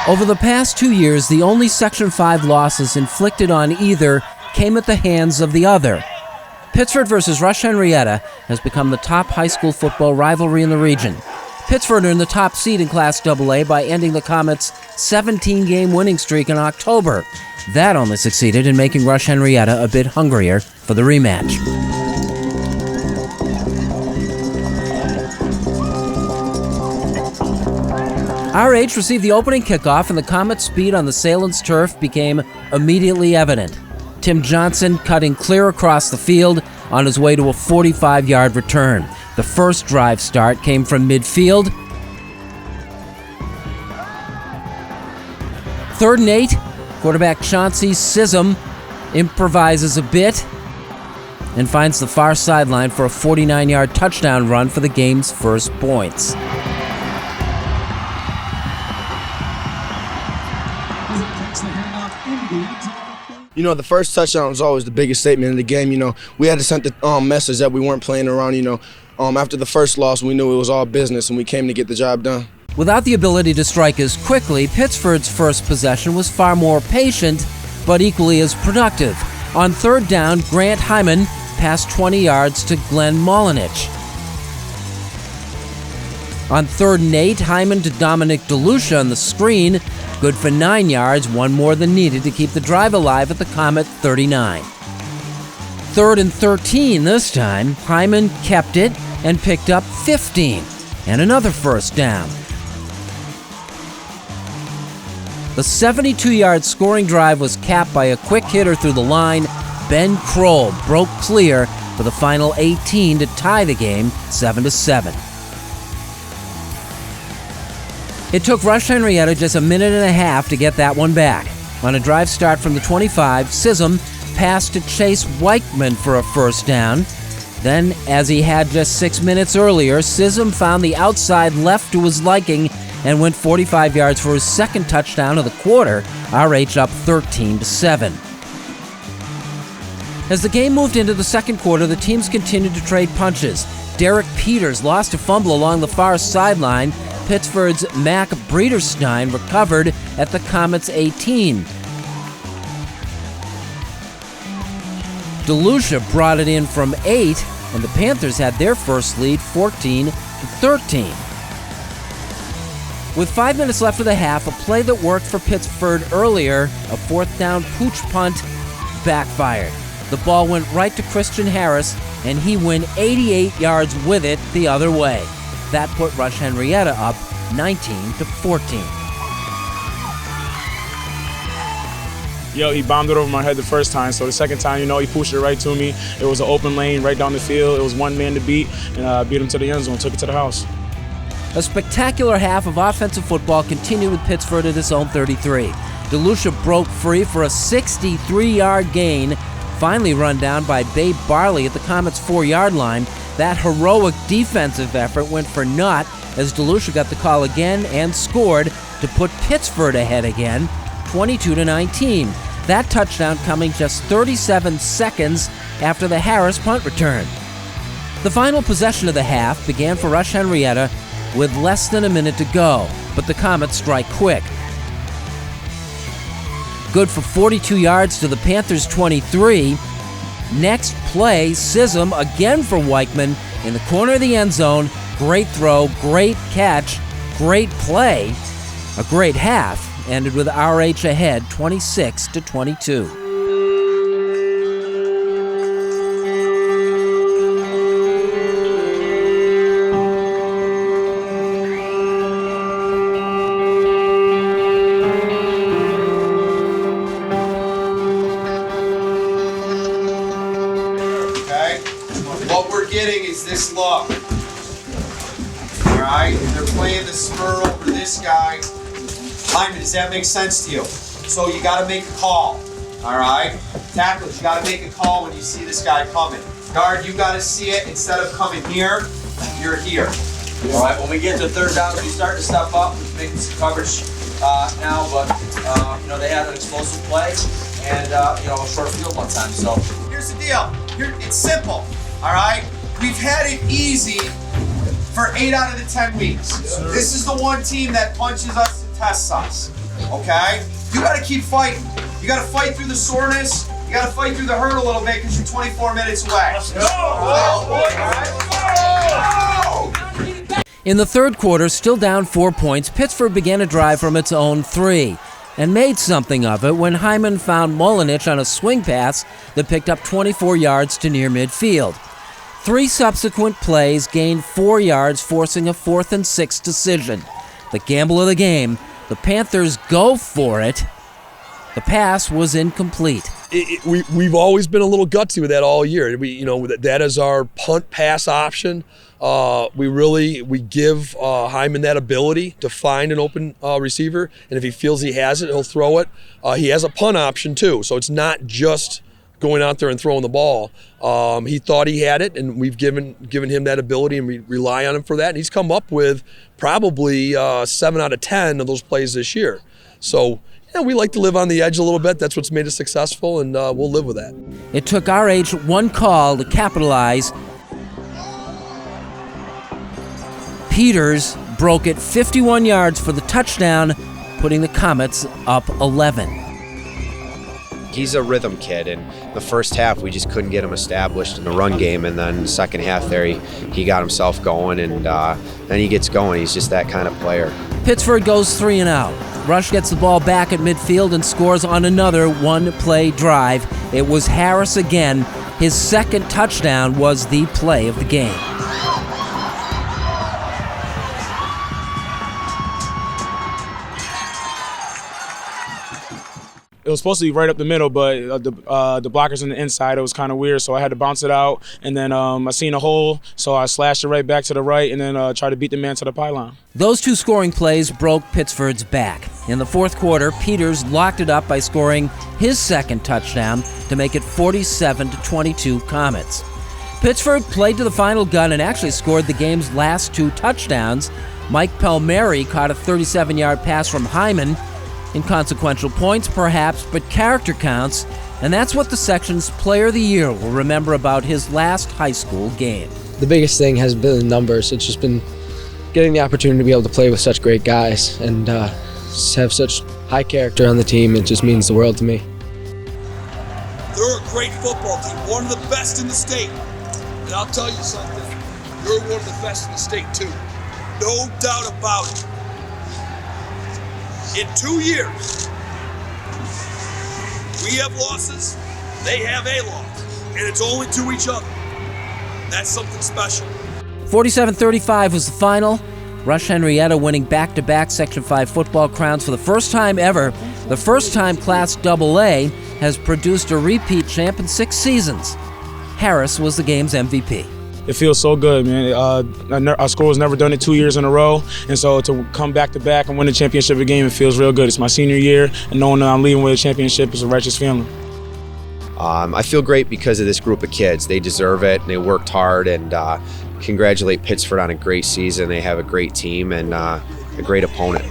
Over the past 2 years, the only Section 5 losses inflicted on either came at the hands of the other. Pittsford versus Rush-Henrietta has become the top high school football rivalry in the region. Pittsford earned the top seed in Class AA by ending the Comets' 17-game winning streak in October. That only succeeded in making Rush-Henrietta a bit hungrier for the rematch. RH received the opening kickoff, and the Comets' speed on the assailants' turf became immediately evident. Tim Johnson cutting clear across the field on his way to a 45-yard return. The first drive start came from midfield. 3rd and 8, quarterback Chauncey Sism improvises a bit and finds the far sideline for a 49-yard touchdown run for the game's first points. You know, the first touchdown was always the biggest statement in the game. You know, we had to send the message that we weren't playing around. You know, after the first loss, we knew it was all business, and we came to get the job done. Without the ability to strike as quickly, Pittsford's first possession was far more patient, but equally as productive. On 3rd down, Grant Hyman passed 20 yards to Glenn Molinich. On 3rd and 8, Hyman to Dominic DeLucia on the screen, good for 9 yards, one more than needed to keep the drive alive at the Comet 39. 3rd and 13 this time, Hyman kept it and picked up 15, and another first down. The 72-yard scoring drive was capped by a quick hitter through the line. Ben Kroll broke clear for the final 18 to tie the game 7-7. It took Rush-Henrietta just a minute and a half to get that one back. On a drive start from the 25, Sism passed to Chase Weichman for a first down. Then, as he had just 6 minutes earlier, Sism found the outside left to his liking and went 45 yards for his second touchdown of the quarter, RH up 13-7. As the game moved into the second quarter, the teams continued to trade punches. Derek Peters lost a fumble along the far sideline. Pittsford's Mac Breederstein recovered at the Comets' 18. DeLucia brought it in from 8, and the Panthers had their first lead 14-13. With 5 minutes left of the half, a play that worked for Pittsford earlier, a 4th down pooch punt, backfired. The ball went right to Christian Harris, and he went 88 yards with it the other way. That put Rush-Henrietta up 19-14. He bombed it over my head the first time, so the second time, he pushed it right to me. It was an open lane right down the field. It was one man to beat, and I beat him to the end zone, took it to the house. A spectacular half of offensive football continued with Pittsford at his own 33. DeLucia broke free for a 63-yard gain, finally run down by Babe Barley at the Comets' 4-yard line. That heroic defensive effort went for naught as DeLucia got the call again and scored to put Pittsford ahead again, 22-19. That touchdown coming just 37 seconds after the Harris punt return. The final possession of the half began for Rush-Henrietta with less than a minute to go, but the Comets strike quick. Good for 42 yards to the Panthers' 23. Next play, Sism again for Weichman in the corner of the end zone. Great throw, great catch, great play. A great half ended with RH ahead 26-22. What we're getting is this look. Alright? They're playing the spur over this guy. Hyman, does that make sense to you? So you gotta make a call. Alright? Tacklers, you gotta make a call when you see this guy coming. Guard, you gotta see it. Instead of coming here, you're here. Alright, when we get to third downs, we start to step up. We're making some coverage now, but they had an explosive play and a short field one time. So here's the deal. It's simple. All right, we've had it easy for 8 out of the 10 weeks. Yes, this is the one team that punches us and tests us. okay? You got to keep fighting. You got to fight through the soreness. You got to fight through the hurt a little bit because you're 24 minutes away. Let's go! In the third quarter, still down 4 points, Pittsford began a drive from its own 3 and made something of it when Hyman found Molinich on a swing pass that picked up 24 yards to near midfield. 3 subsequent plays gained 4 yards, forcing a 4th and 6 decision. The gamble of the game, the Panthers go for it. The pass was incomplete. We've always been a little gutsy with that all year. That is our punt pass option. We give Hyman that ability to find an open receiver, and if he feels he has it, he'll throw it. He has a punt option too, so it's not just going out there and throwing the ball. He thought he had it, and we've given him that ability, and we rely on him for that. And he's come up with probably 7 out of 10 of those plays this year. So we like to live on the edge a little bit. That's what's made us successful, and we'll live with that. It took RH one call to capitalize. Peters broke it 51 yards for the touchdown, putting the Comets up 11. He's a rhythm kid, and the first half we just couldn't get him established in the run game, and then the second half there he got himself going, and then he gets going. He's just that kind of player. Pittsford goes 3 and out. Rush gets the ball back at midfield and scores on another one-play drive. It was Harris again. His second touchdown was the play of the game. It was supposed to be right up the middle, but the blockers on the inside, it was kind of weird, so I had to bounce it out. And then I seen a hole, so I slashed it right back to the right and then tried to beat the man to the pylon. Those 2 scoring plays broke Pittsford's back. In the fourth quarter, Peters locked it up by scoring his second touchdown to make it 47-22 Comets. Pittsford played to the final gun and actually scored the game's last 2 touchdowns. Mike Palmieri caught a 37-yard pass from Hyman. Inconsequential points, perhaps, but character counts, and that's what the section's Player of the Year will remember about his last high school game. The biggest thing has been the numbers. It's just been getting the opportunity to be able to play with such great guys and have such high character on the team. It just means the world to me. They're a great football team, one of the best in the state. And I'll tell you something, you're one of the best in the state too. No doubt about it. In 2 years, we have losses, they have a loss, and it's only to each other. That's something special. 47-35 was the final. Rush-Henrietta winning back-to-back Section 5 football crowns for the first time ever. The first time Class AA has produced a repeat champ in 6 seasons. Harris was the game's MVP. It feels so good, man. Our school has never done it 2 years in a row, and so to come back-to-back and win the championship game, it feels real good. It's my senior year, and knowing that I'm leaving with a championship is a righteous feeling. I feel great because of this group of kids. They deserve it, and they worked hard, and congratulate Pittsford on a great season. They have a great team and a great opponent.